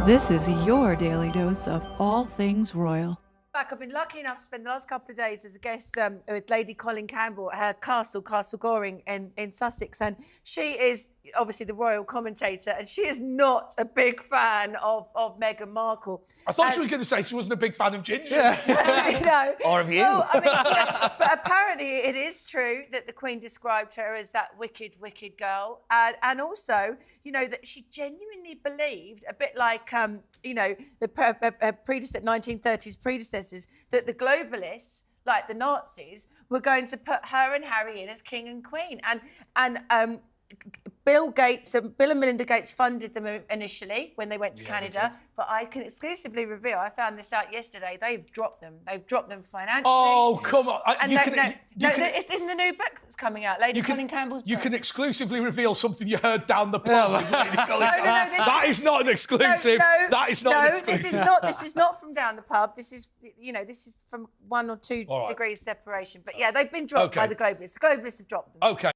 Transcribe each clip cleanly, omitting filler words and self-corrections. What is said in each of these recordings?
This is your daily dose of all things royal. I've been lucky enough to spend the last couple of days as a guest with Lady Colin Campbell at her Castle Goring in Sussex. And she is obviously the royal commentator, and she is not a big fan of Meghan Markle. I thought she was going to say she wasn't a big fan of ginger. No. Or of you. Well, I mean, but apparently it is true that the Queen described her as that wicked, wicked girl. And also, you know, that she genuinely believed, a bit like, you know, the 1930s predecessors, that the globalists, like the Nazis, were going to put her and Harry in as king and queen. And Bill and Melinda Gates funded them initially when they went to Canada, but I can exclusively reveal, I found this out yesterday, they've dropped them. They've dropped them financially. Oh, come on. It's in the new book that's coming out, Lady Colin Campbell's book. You can exclusively reveal something you heard down the pub with Lady Colin Campbell. That is not an exclusive. That is not an exclusive. This is not from down the pub. This is, you know, this is from 1 or 2 degrees separation. But yeah, they've been dropped by the globalists. The globalists have dropped them. Okay.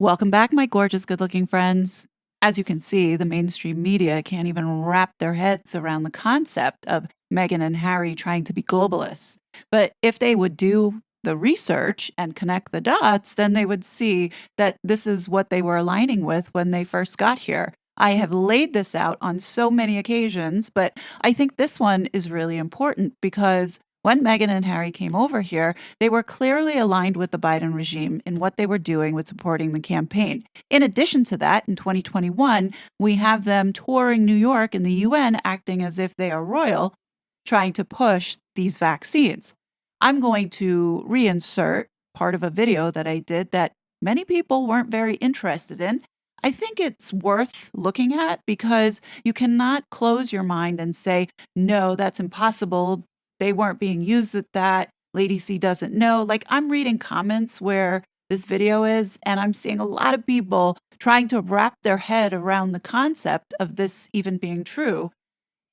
Welcome back, my gorgeous, good-looking friends. As you can see, the mainstream media can't even wrap their heads around the concept of Meghan and Harry trying to be globalists. But if they would do the research and connect the dots, then they would see that this is what they were aligning with when they first got here. I have laid this out on so many occasions, but I think this one is really important because when Meghan and Harry came over here, they were clearly aligned with the Biden regime in what they were doing with supporting the campaign. In addition to that, in 2021, we have them touring New York and the UN acting as if they are royal, trying to push these vaccines. I'm going to reinsert part of a video that I did that many people weren't very interested in. I think it's worth looking at because you cannot close your mind and say, no, that's impossible. They weren't being used at that. Lady C doesn't know. Like, I'm reading comments where this video is, and I'm seeing a lot of people trying to wrap their head around the concept of this even being true.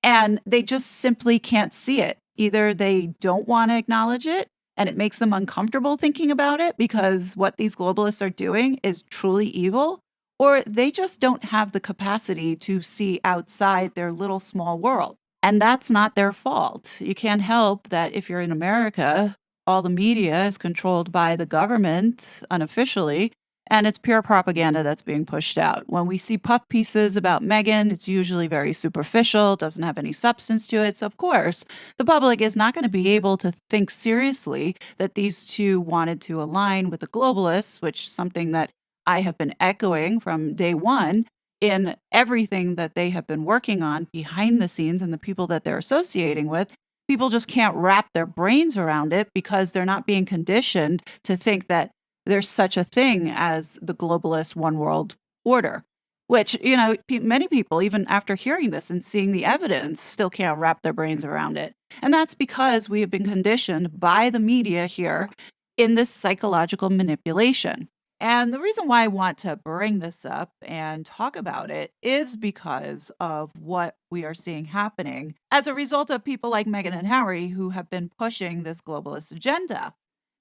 And they just simply can't see it. Either they don't want to acknowledge it, and it makes them uncomfortable thinking about it because what these globalists are doing is truly evil, or they just don't have the capacity to see outside their little small world. And that's not their fault. You can't help that if you're in America, all the media is controlled by the government unofficially, and it's pure propaganda that's being pushed out. When we see puff pieces about Meghan, it's usually very superficial, doesn't have any substance to it. So, of course, the public is not going to be able to think seriously that these two wanted to align with the globalists, which is something that I have been echoing from day one in everything that they have been working on behind the scenes and the people that they're associating with. People just can't wrap their brains around it because they're not being conditioned to think that there's such a thing as the globalist one world order, which, you know, many people, even after hearing this and seeing the evidence, still can't wrap their brains around it. And that's because we have been conditioned by the media here in this psychological manipulation. And the reason why I want to bring this up and talk about it is because of what we are seeing happening as a result of people like Meghan and Harry who have been pushing this globalist agenda.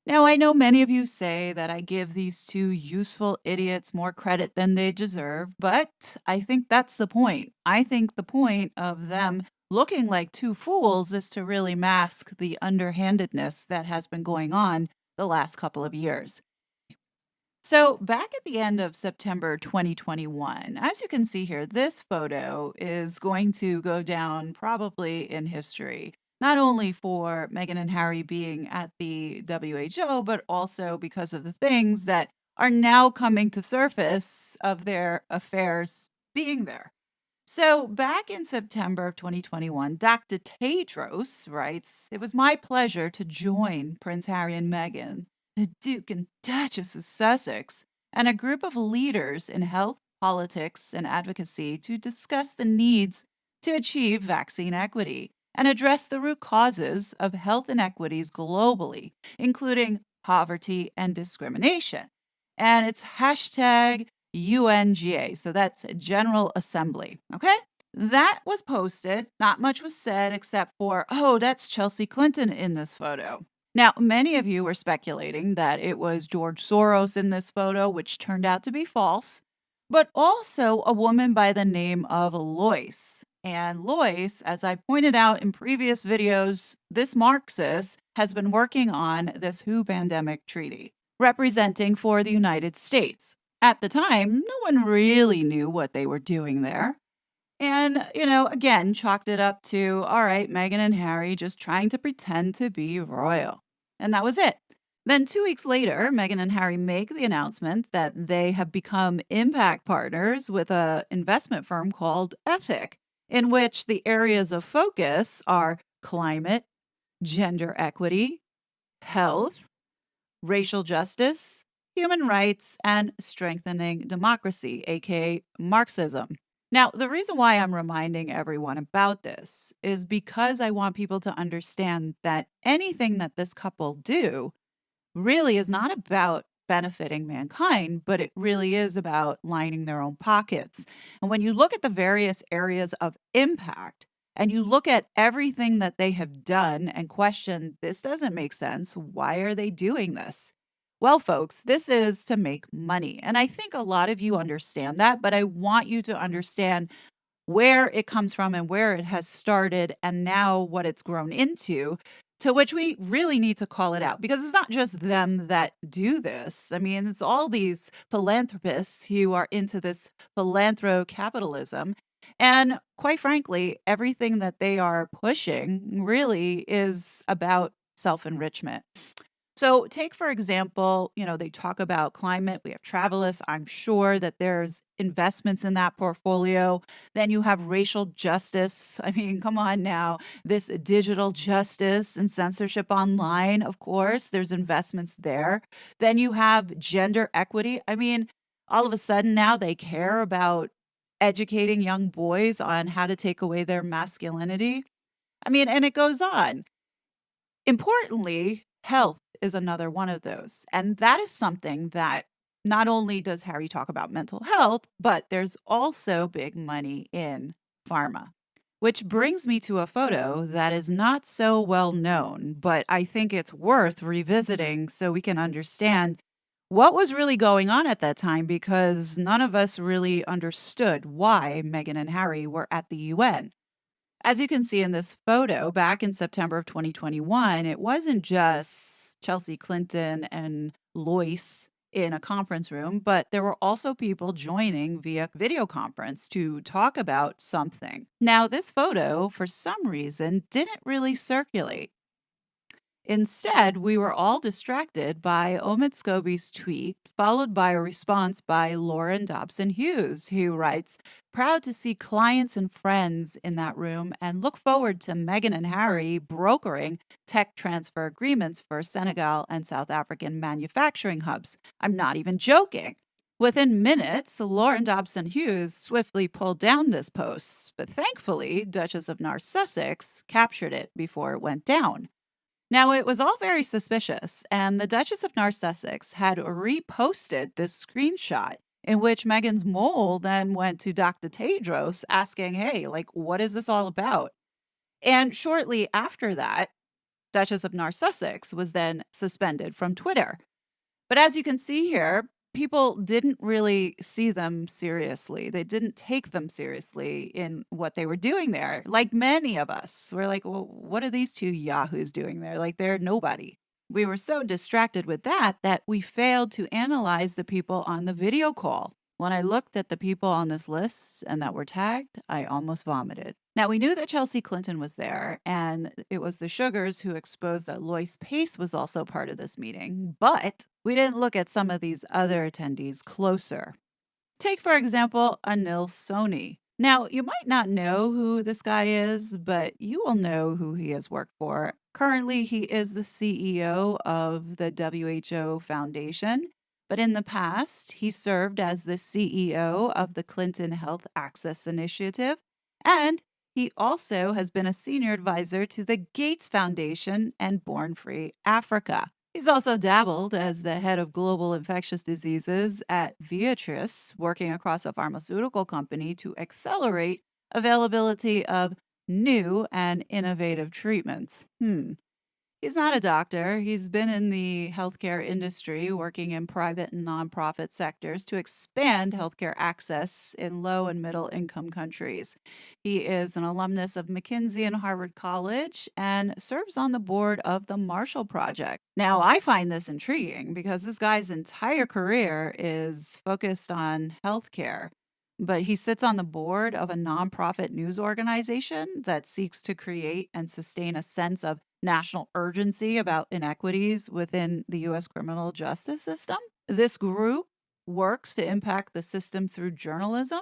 Now, I know many of you say that I give these two useful idiots more credit than they deserve, but I think that's the point. I think the point of them looking like two fools is to really mask the underhandedness that has been going on the last couple of years. So back at the end of September 2021, as you can see here, this photo is going to go down probably in history, not only for Meghan and Harry being at the WHO, but also because of the things that are now coming to surface of their affairs being there. So back in September of 2021, Dr. Tedros writes, "It was my pleasure to join Prince Harry and Meghan, the Duke and Duchess of Sussex, and a group of leaders in health, politics, and advocacy to discuss the needs to achieve vaccine equity and address the root causes of health inequities globally, including poverty and discrimination." And it's hashtag UNGA. So that's General Assembly. Okay? That was posted. Not much was said except for, oh, that's Chelsea Clinton in this photo. Now, many of you were speculating that it was George Soros in this photo, which turned out to be false, but also a woman by the name of Lois. And Lois, as I pointed out in previous videos, this Marxist has been working on this WHO pandemic treaty, representing for the United States. At the time, no one really knew what they were doing there. And, again, chalked it up to, all right, Meghan and Harry just trying to pretend to be royal. And that was it. Then 2 weeks later, Meghan and Harry make the announcement that they have become impact partners with an investment firm called Ethic, in which the areas of focus are climate, gender equity, health, racial justice, human rights, and strengthening democracy, aka Marxism. Now, the reason why I'm reminding everyone about this is because I want people to understand that anything that this couple do really is not about benefiting mankind, but it really is about lining their own pockets. And when you look at the various areas of impact and you look at everything that they have done and question, this doesn't make sense. Why are they doing this? Well, folks, this is to make money. And I think a lot of you understand that, but I want you to understand where it comes from and where it has started and now what it's grown into, to which we really need to call it out because it's not just them that do this. I mean, it's all these philanthropists who are into this philanthro capitalism. And quite frankly, everything that they are pushing really is about self enrichment. So, take for example, they talk about climate. We have Travelers. I'm sure that there's investments in that portfolio. Then you have racial justice. I mean, come on now. This digital justice and censorship online, of course, there's investments there. Then you have gender equity. I mean, all of a sudden now they care about educating young boys on how to take away their masculinity. I mean, and it goes on. Importantly, health is another one of those. And that is something that not only does Harry talk about mental health, but there's also big money in pharma. Which brings me to a photo that is not so well known, but I think it's worth revisiting so we can understand what was really going on at that time because none of us really understood why Meghan and Harry were at the UN. As you can see in this photo, back in September of 2021, it wasn't just Chelsea Clinton and Lois in a conference room, but there were also people joining via video conference to talk about something. Now, this photo, for some reason, didn't really circulate. Instead, we were all distracted by Omid Scobie's tweet, followed by a response by Lauren Dobson Hughes, who writes, "Proud to see clients and friends in that room and look forward to Meghan and Harry brokering tech transfer agreements for Senegal and South African manufacturing hubs. I'm not even joking." Within minutes, Lauren Dobson Hughes swiftly pulled down this post, but thankfully, Duchess of Sussex captured it before it went down. Now, it was all very suspicious, and the Duchess of Sussex had reposted this screenshot in which Meghan's mole then went to Dr. Tedros asking, hey, what is this all about? And shortly after that, Duchess of Sussex was then suspended from Twitter. But as you can see here, people didn't really see them seriously. They didn't take them seriously in what they were doing there. Like many of us, we're like, well, what are these two yahoos doing there? Like, they're nobody. We were so distracted with that we failed to analyze the people on the video call. When I looked at the people on this list and that were tagged, I almost vomited. Now, we knew that Chelsea Clinton was there, and it was the Sugars who exposed that Lois Pace was also part of this meeting, but we didn't look at some of these other attendees closer. Take, for example, Anil Soni. Now, you might not know who this guy is, but you will know who he has worked for. Currently, he is the CEO of the WHO Foundation. But in the past, he served as the CEO of the Clinton Health Access Initiative, and he also has been a senior advisor to the Gates Foundation and Born Free Africa. He's also dabbled as the head of global infectious diseases at Viatris, working across a pharmaceutical company to accelerate availability of new and innovative treatments. He's not a doctor. He's been in the healthcare industry, working in private and nonprofit sectors to expand healthcare access in low and middle income countries. He is an alumnus of McKinsey and Harvard College and serves on the board of the Marshall Project. Now, I find this intriguing because this guy's entire career is focused on healthcare. But he sits on the board of a nonprofit news organization that seeks to create and sustain a sense of national urgency about inequities within the U.S. criminal justice system. This group works to impact the system through journalism.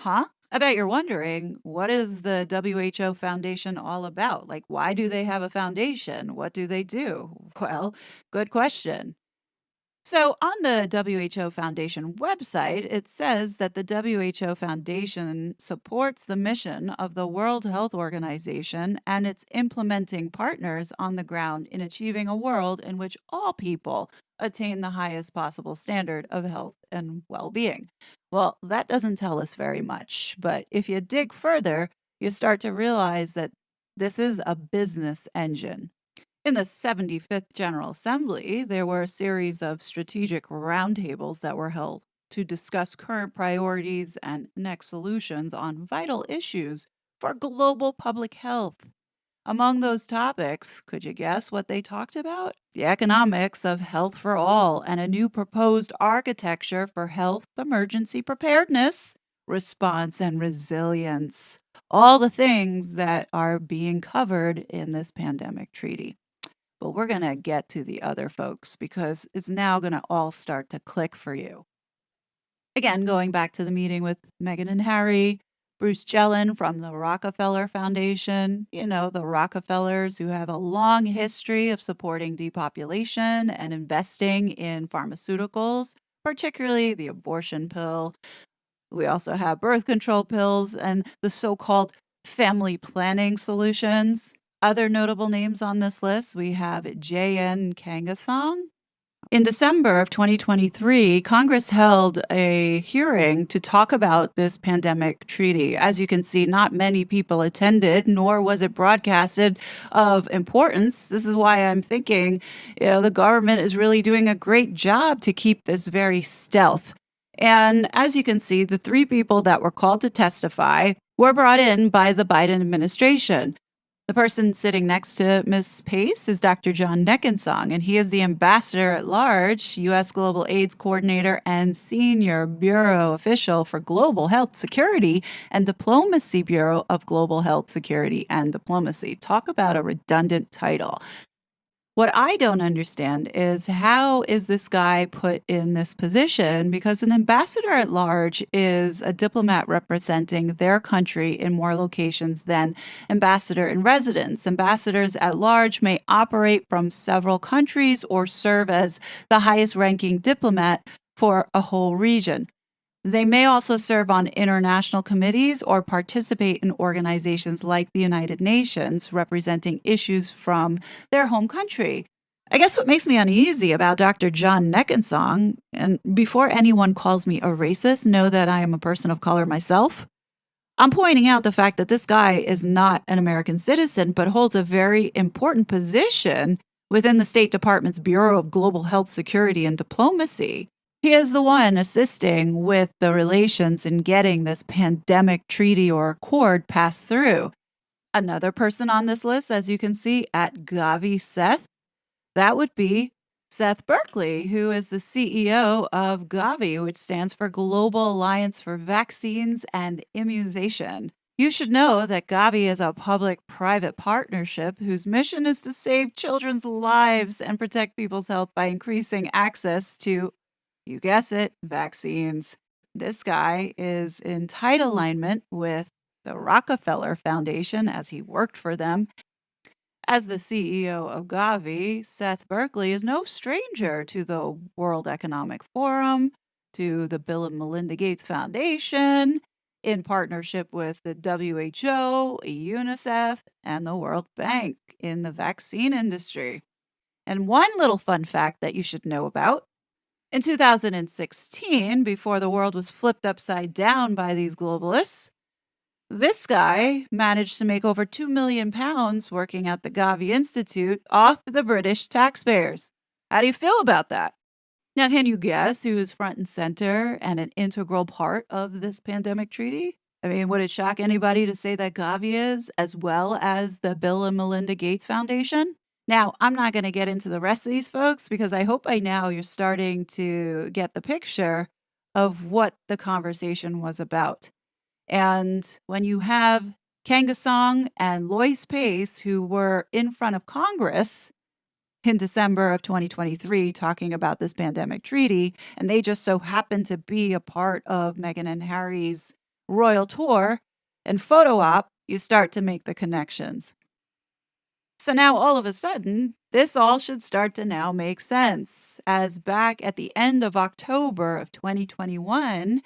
Huh? I bet you're wondering, what is the WHO Foundation all about? Like, why do they have a foundation? What do they do? Well, good question. So, on the WHO Foundation website, it says that the WHO Foundation supports the mission of the World Health Organization and its implementing partners on the ground in achieving a world in which all people attain the highest possible standard of health and well being. Well, that doesn't tell us very much, but if you dig further, you start to realize that this is a business engine. In the 75th General Assembly, there were a series of strategic roundtables that were held to discuss current priorities and next solutions on vital issues for global public health. Among those topics, could you guess what they talked about? The economics of health for all and a new proposed architecture for health emergency preparedness, response, and resilience. All the things that are being covered in this pandemic treaty. But we're going to get to the other folks because it's now going to all start to click for you. Again, going back to the meeting with Meghan and Harry, Bruce Gellin from the Rockefeller Foundation, the Rockefellers who have a long history of supporting depopulation and investing in pharmaceuticals, particularly the abortion pill. We also have birth control pills and the so-called family planning solutions. Other notable names on this list, we have J.N. Kangasong. In December of 2023, Congress held a hearing to talk about this pandemic treaty. As you can see, not many people attended, nor was it broadcasted of importance. This is why I'm thinking, the government is really doing a great job to keep this very stealth. And as you can see, the three people that were called to testify were brought in by the Biden administration. The person sitting next to Ms. Pace is Dr. John Neckinsong, and he is the Ambassador at Large, U.S. Global AIDS Coordinator, and Senior Bureau Official for Global Health Security and Diplomacy Bureau of Global Health Security and Diplomacy. Talk about a redundant title. What I don't understand is how is this guy put in this position? Because an ambassador at large is a diplomat representing their country in more locations than ambassador in residence. Ambassadors at large may operate from several countries or serve as the highest ranking diplomat for a whole region. They may also serve on international committees or participate in organizations like the United Nations, representing issues from their home country. I guess what makes me uneasy about Dr. John Neckinsong, and before anyone calls me a racist, know that I am a person of color myself. I'm pointing out the fact that this guy is not an American citizen, but holds a very important position within the State Department's Bureau of Global Health Security and Diplomacy. He is the one assisting with the relations in getting this pandemic treaty or accord passed through. Another person on this list, as you can see, at Gavi Seth, that would be Seth Berkley, who is the CEO of Gavi, which stands for Global Alliance for Vaccines and Immunization. You should know that Gavi is a public-private partnership whose mission is to save children's lives and protect people's health by increasing access to, you guess it, vaccines. This guy is in tight alignment with the Rockefeller Foundation as he worked for them. As the CEO of Gavi, Seth Berkley is no stranger to the World Economic Forum, to the Bill and Melinda Gates Foundation, in partnership with the WHO, UNICEF, and the World Bank in the vaccine industry. And one little fun fact that you should know about. In 2016, before the world was flipped upside down by these globalists, This guy managed to make over £2 million working at the Gavi Institute off the British taxpayers. How do you feel about that? Now, can you guess who is front and center and an integral part of this pandemic treaty? I mean, would it shock anybody to say that Gavi is, as well as the Bill and Melinda Gates Foundation? Now, I'm not going to get into the rest of these folks because I hope by now you're starting to get the picture of what the conversation was about. And when you have Kangasong and Lois Pace, who were in front of Congress in December of 2023 talking about this pandemic treaty, and they just so happened to be a part of Meghan and Harry's royal tour and photo op, you start to make the connections. So now all of a sudden, this all should start to now make sense, as back at the end of October of 2021,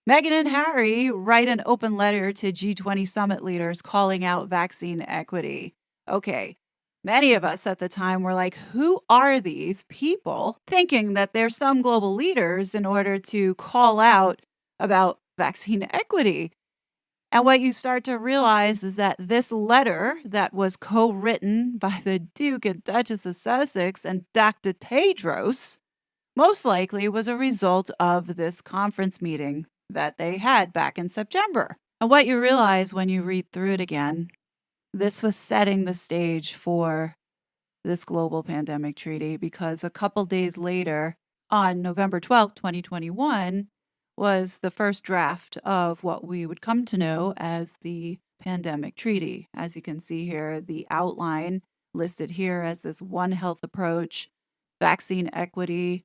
Meghan and Harry write an open letter to G20 summit leaders calling out vaccine equity. Okay, many of us at the time were like, who are these people thinking that they're some global leaders in order to call out about vaccine equity? And what you start to realize is that this letter that was co-written by the Duke and Duchess of Sussex and Dr. Tedros most likely was a result of this conference meeting that they had back in September. And what you realize when you read through it again, this was setting the stage for this global pandemic treaty, because a couple days later, on November 12th, 2021, was the first draft of what we would come to know as the pandemic treaty. As you can see here, the outline listed here as this One Health approach, vaccine equity,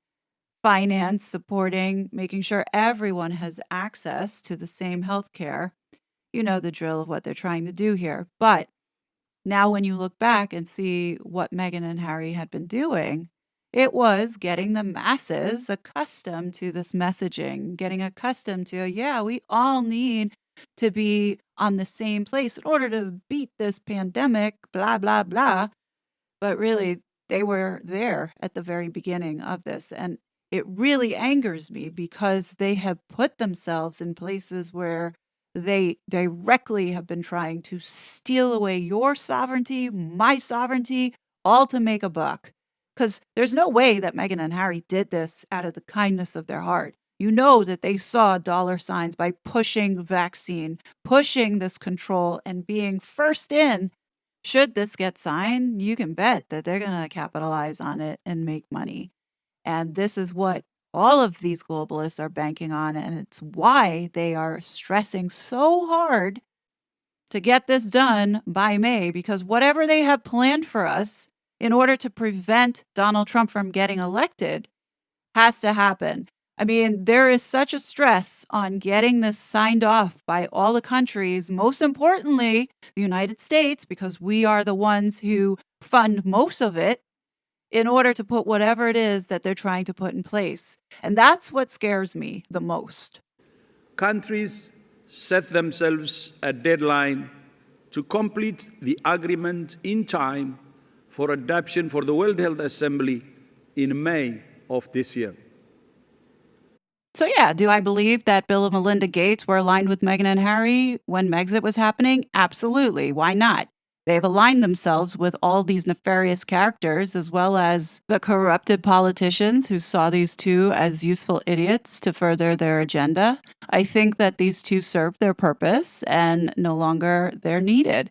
finance supporting, making sure everyone has access to the same health care. You know the drill of what they're trying to do here. But now when you look back and see what Meghan and Harry had been doing, it was getting the masses accustomed to this messaging, getting accustomed to, yeah, we all need to be on the same place in order to beat this pandemic, blah, blah, blah. But really, they were there at the very beginning of this. And it really angers me because they have put themselves in places where they directly have been trying to steal away your sovereignty, my sovereignty, all to make a buck. Because there's no way that Meghan and Harry did this out of the kindness of their heart. You know that they saw dollar signs by pushing vaccine, pushing this control, and being first in. Should this get signed, you can bet that they're going to capitalize on it and make money. And this is what all of these globalists are banking on. And it's why they are stressing so hard to get this done by May, because whatever they have planned for us in order to prevent Donald Trump from getting elected has to happen. I mean, there is such a stress on getting this signed off by all the countries, most importantly, the United States, because we are the ones who fund most of it, in order to put whatever it is that they're trying to put in place. And that's what scares me the most. Countries set themselves a deadline to complete the agreement in time for adoption for the World Health Assembly in May of this year. So yeah, do I believe that Bill and Melinda Gates were aligned with Meghan and Harry when Megxit was happening? Absolutely. Why not? They've aligned themselves with all these nefarious characters, as well as the corrupted politicians who saw these two as useful idiots to further their agenda. I think that these two serve their purpose and no longer they're needed.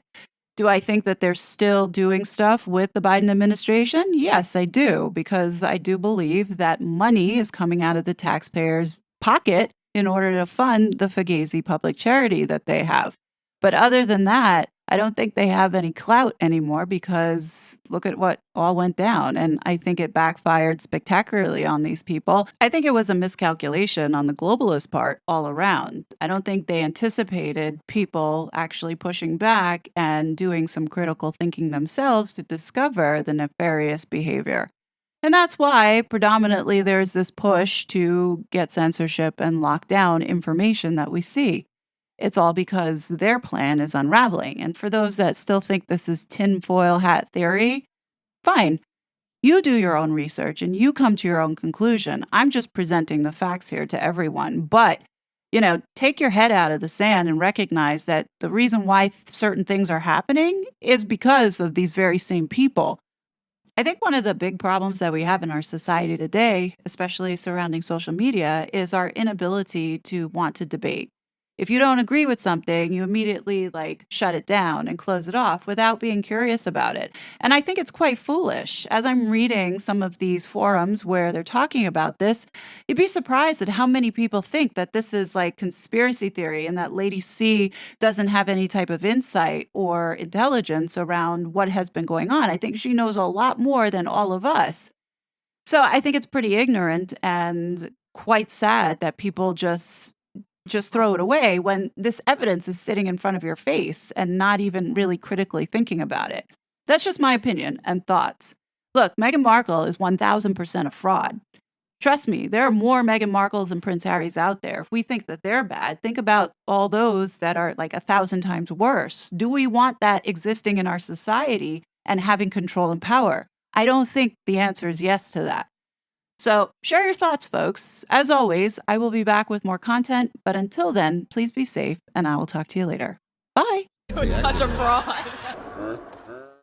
Do I think that they're still doing stuff with the Biden administration? Yes, I do, because I do believe that money is coming out of the taxpayers' pocket in order to fund the Fugazi public charity that they have. But other than that, I don't think they have any clout anymore, because look at what all went down. And I think it backfired spectacularly on these people. I think it was a miscalculation on the globalist part all around. I don't think they anticipated people actually pushing back and doing some critical thinking themselves to discover the nefarious behavior. And that's why predominantly there's this push to get censorship and lock down information that we see. It's all because their plan is unraveling. And for those that still think this is tinfoil hat theory, fine. You do your own research and you come to your own conclusion. I'm just presenting the facts here to everyone. But Take your head out of the sand and recognize that the reason why certain things are happening is because of these very same people. I think one of the big problems that we have in our society today, especially surrounding social media, is our inability to want to debate. If you don't agree with something, you immediately shut it down and close it off without being curious about it. And I think it's quite foolish. As I'm reading some of these forums where they're talking about this, you'd be surprised at how many people think that this is like conspiracy theory and that Lady C doesn't have any type of insight or intelligence around what has been going on. I think she knows a lot more than all of us. So I think it's pretty ignorant and quite sad that people just throw it away when this evidence is sitting in front of your face and not even really critically thinking about it. That's just my opinion and thoughts. Look, Meghan Markle is 1000% a fraud. Trust me, there are more Meghan Markles and Prince Harrys out there. If we think that they're bad, think about all those that are 1,000 times worse. Do we want that existing in our society and having control and power? I don't think the answer is yes to that. So share your thoughts, folks. As always, I will be back with more content, but until then, please be safe, and I will talk to you later. Bye. You're such a fraud.